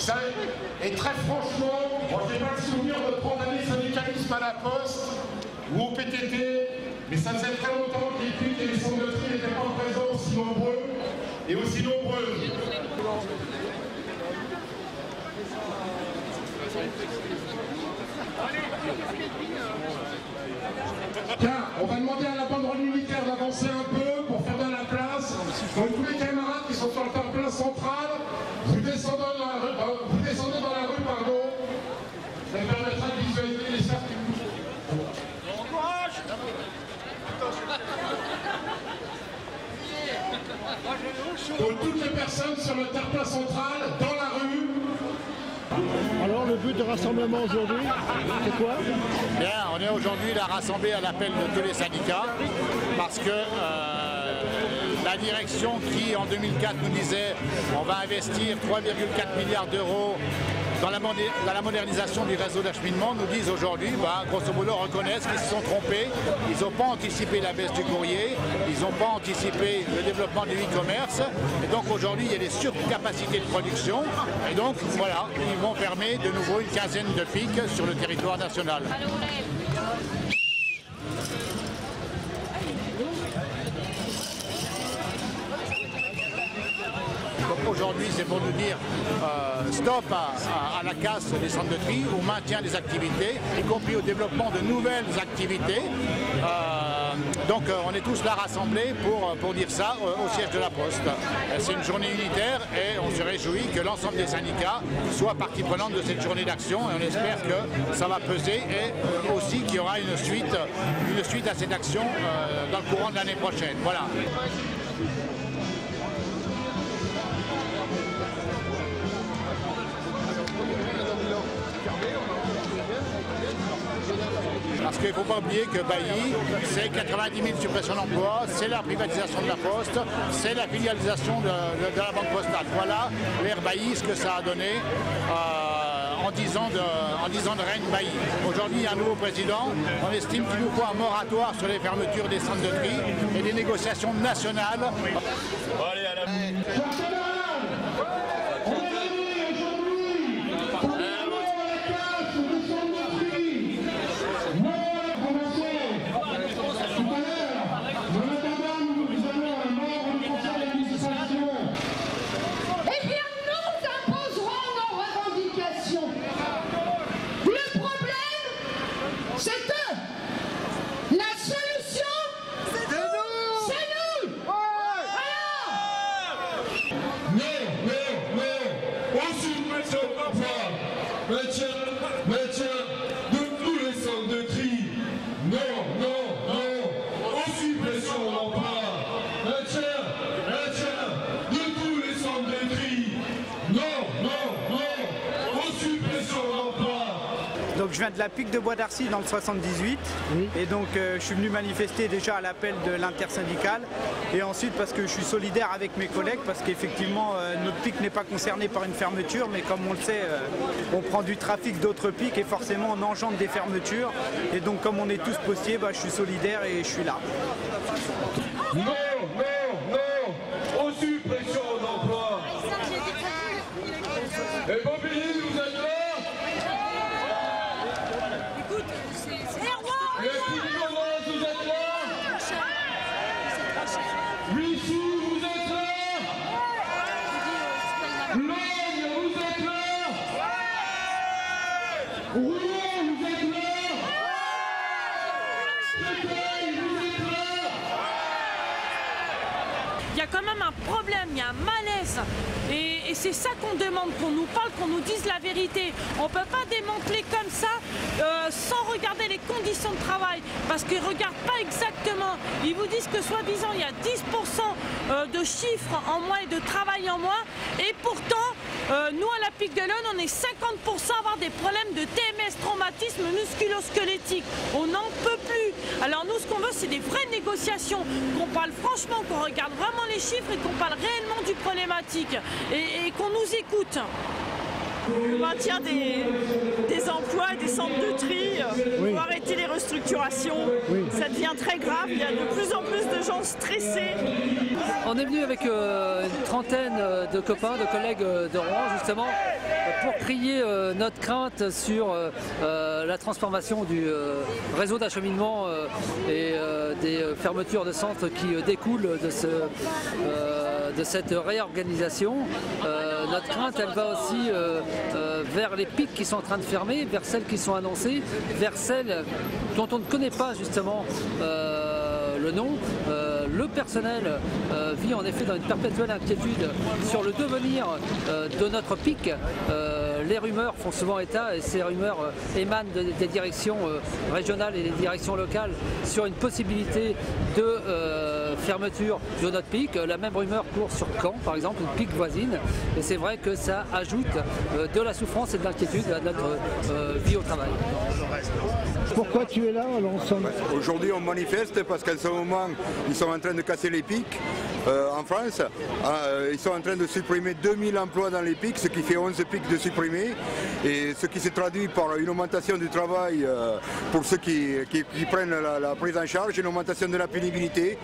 Ça, et très franchement, moi je n'ai pas le souvenir de 30 années de syndicalisme à la Poste ou au PTT, mais ça faisait très longtemps que les piques et les centres de tri n'étaient pas présents aussi nombreux et aussi nombreuses. Tiens, on va demander à la banderole militaire d'avancer un peu pour faire de la place. Donc tous les camarades qui sont sur le terre-plein central, vous descendez dans la rue, pardon. Ça permettra de visualiser les cercles qui bougent. Bon courage. Donc toutes les personnes sur le terre-plein central, dans la rue. Alors le but de rassemblement aujourd'hui, c'est quoi? Bien, on est aujourd'hui là rassemblés à l'appel de tous les syndicats parce que la direction qui en 2004 nous disait on va investir 3,4 milliards d'euros dans la modernisation du réseau d'acheminement, nous disent aujourd'hui, grosso modo, reconnaissent qu'ils se sont trompés, ils n'ont pas anticipé la baisse du courrier, ils n'ont pas anticipé le développement du e-commerce, et donc aujourd'hui il y a des surcapacités de production, et donc voilà, ils vont fermer de nouveau une quinzaine de pics sur le territoire national. Aujourd'hui, c'est pour nous dire stop à la casse des centres de tri, au maintien des activités, y compris au développement de nouvelles activités. Donc on est tous là rassemblés pour dire ça au siège de la Poste. C'est une journée unitaire et on se réjouit que l'ensemble des syndicats soient partie prenante de cette journée d'action et on espère que ça va peser et aussi qu'il y aura une suite à cette action dans le courant de l'année prochaine. Voilà. Parce qu'il ne faut pas oublier que Bailly, c'est 90 000 suppressions d'emplois, c'est la privatisation de la Poste, c'est la filialisation de la Banque Postale. Voilà l'ère Bailly, ce que ça a donné en 10 ans de règne Bailly. Aujourd'hui, il y a un nouveau président. On estime qu'il nous faut un moratoire sur les fermetures des centres de tri et des négociations nationales. Allez, à la... Maintien de tous les centres de tri. Non, non, non. Aux suppressions d'emplois. Maintien de tous les centres de tri. Non, non, non. Aux suppressions d'emplois. Donc je viens de la Pique de Bois d'Arcy dans le 78 et donc je suis venu manifester déjà à l'appel de l'intersyndicale et ensuite parce que je suis solidaire avec mes collègues parce qu'effectivement notre pique n'est pas concernée par une fermeture mais comme on le sait on prend du trafic d'autres piques et forcément on engendre des fermetures et donc comme on est tous postiers, je suis solidaire et je suis là. Non, non, non aux suppressions d'emplois. Et Bobigny, vous êtes là? Vous êtes là? Vichy, vous êtes là? Logne, vous êtes là? Rouen, vous êtes là? Créteil, vous êtes là? Il y a quand même un problème, il y a un malaise. Et c'est ça qu'on demande, qu'on nous parle, qu'on nous dise la vérité. On ne peut pas démanteler comme ça sans regarder les conditions de travail. Parce qu'ils ne regardent pas exactement. Ils vous disent que soi-disant il y a 10% de chiffres en moins et de travail en moins. Et pourtant, nous à la Pique de l'Aune, on est 50% à avoir des problèmes de TMS, traumatisme musculo-squelettique. On n'en peut plus. Alors nous, ce qu'on veut, c'est des vraies négociations. Qu'on parle franchement, qu'on regarde vraiment les chiffres et qu'on parle réellement du problématique. Et qu'on nous écoute. le maintien des emplois et des centres de tri, pour arrêter les restructurations. Ça devient très grave, il y a de plus en plus de gens stressés. On est venu avec une trentaine de copains, de collègues de Rouen justement pour crier notre crainte sur la transformation du réseau d'acheminement et des fermetures de centres qui découlent de cette réorganisation. Notre crainte, elle va aussi vers les pics qui sont en train de fermer, vers celles qui sont annoncées, vers celles dont on ne connaît pas justement le nom. Le personnel vit en effet dans une perpétuelle inquiétude sur le devenir de notre pic. Les rumeurs font souvent état, et ces rumeurs émanent des directions régionales et des directions locales sur une possibilité de fermeture de notre pic. La même rumeur court sur Caen, par exemple, une pic voisine. Et c'est vrai que ça ajoute de la souffrance et de l'inquiétude à notre vie au travail. Pourquoi tu es là, l'ensemble? Aujourd'hui, on manifeste parce qu'en ce moment, ils sont en train de casser les pics en France. Ils sont en train de supprimer 2000 emplois dans les pics, ce qui fait 11 pics de supprimés. Et ce qui se traduit par une augmentation du travail pour ceux qui prennent la prise en charge, une augmentation de la pénibilité.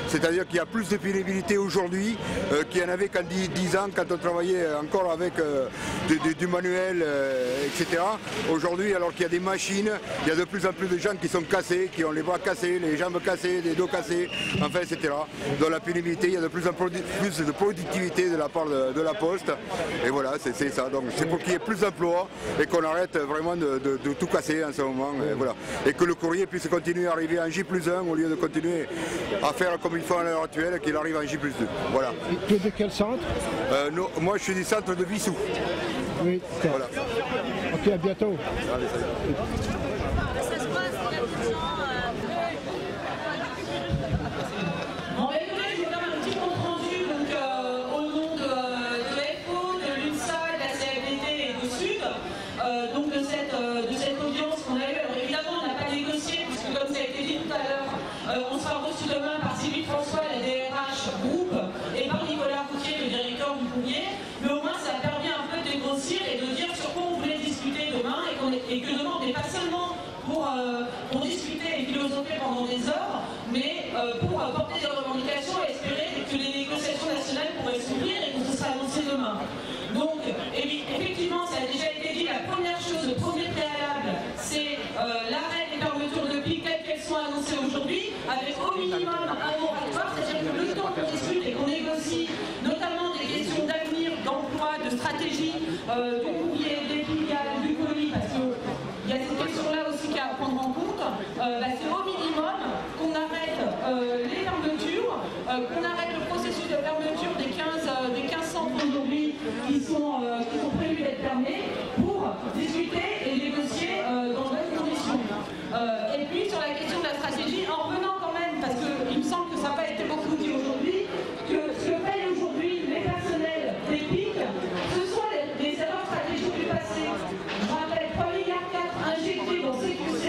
C'est-à-dire qu'il y a plus de pénibilité aujourd'hui qu'il y en avait qu'en 10 ans, quand on travaillait encore avec du manuel, etc. Aujourd'hui, alors qu'il y a des machines, il y a de plus en plus de gens qui sont cassés, qui ont les bras cassés, les jambes cassées, les dos cassés, enfin, etc. Dans la pénibilité, il y a de plus en plus de productivité de la part de la Poste. Et voilà, c'est ça. Donc c'est pour qu'il y ait plus d'emplois et qu'on arrête vraiment de tout casser en ce moment. Et, voilà. Et que le courrier puisse continuer à arriver en J+1 au lieu de continuer à faire comme il faut à l'heure actuelle, qu'il arrive en J+2. Voilà. Et tu es de quel centre? Moi, je suis du centre de Vissou. Oui, voilà. Ok, à bientôt. Allez, salut. On sera reçu demain par Sylvie François, la DRH groupe, et par Nicolas Routier, le directeur du Goumier. Mais au moins, ça permet un peu de dégrossir et de dire sur quoi on voulait discuter demain, et que demain, on n'est pas seulement pour discuter et philosopher pendant des heures, mais pour porter des revendications et espérer que les négociations nationales pourraient s'ouvrir et que ce sera annoncé demain. Donc, effectivement, ça a déjà été dit, la première chose, le premier préalable, c'est l'arrêt des fermetures de pics telles qu'elles sont annoncées aujourd'hui, avec au minimum un moratoire, c'est-à-dire que le temps qu'on discute et qu'on négocie, notamment des questions d'avenir, d'emploi, de stratégie, du courrier, des filiales, du colis, parce qu'il y a cette question-là aussi qu'il y a à prendre en compte, c'est au minimum qu'on arrête les fermetures, qu'on arrête le processus de fermeture des 15 centres aujourd'hui qui sont prévus d'être fermés pour discuter et négocier dans de bonnes conditions. Et puis sur la question de la stratégie, en revenant quand même, parce qu'il me semble que ça n'a pas été beaucoup dit aujourd'hui, que ce que payent aujourd'hui les personnels des pics, ce sont des erreurs stratégiques du passé. Je rappelle 3,4 milliards injectés dans CQC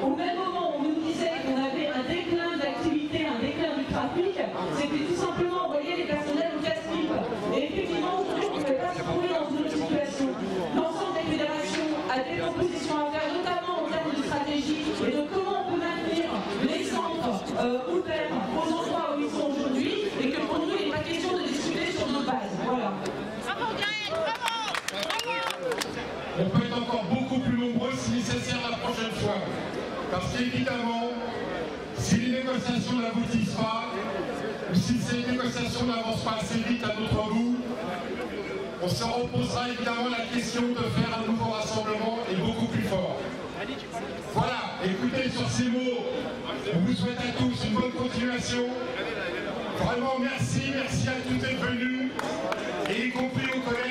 au même moment où on nous disait qu'on avait un déclin d'activité, un déclin du trafic, c'était tout simplement envoyer les personnels au casse-pipe. Et effectivement, aujourd'hui, on ne pouvait pas se trouver dans une autre situation. L'ensemble des fédérations a des propositions à faire, notamment en termes de stratégie et de comment on peut maintenir les centres ouverts aux endroits où ils sont aujourd'hui, et que pour nous, il n'est pas question de discuter sur nos bases. Voilà. On peut être encore beaucoup plus nombreux si nécessaire la prochaine fois. Parce qu'évidemment, si les négociations n'aboutissent pas, ou si ces négociations n'avancent pas assez vite à notre goût, on se reposera évidemment la question de faire un nouveau rassemblement et beaucoup plus fort. Voilà, écoutez, sur ces mots, on vous souhaite à tous une bonne continuation. Vraiment merci à tous d'être venus, et y compris aux collègues.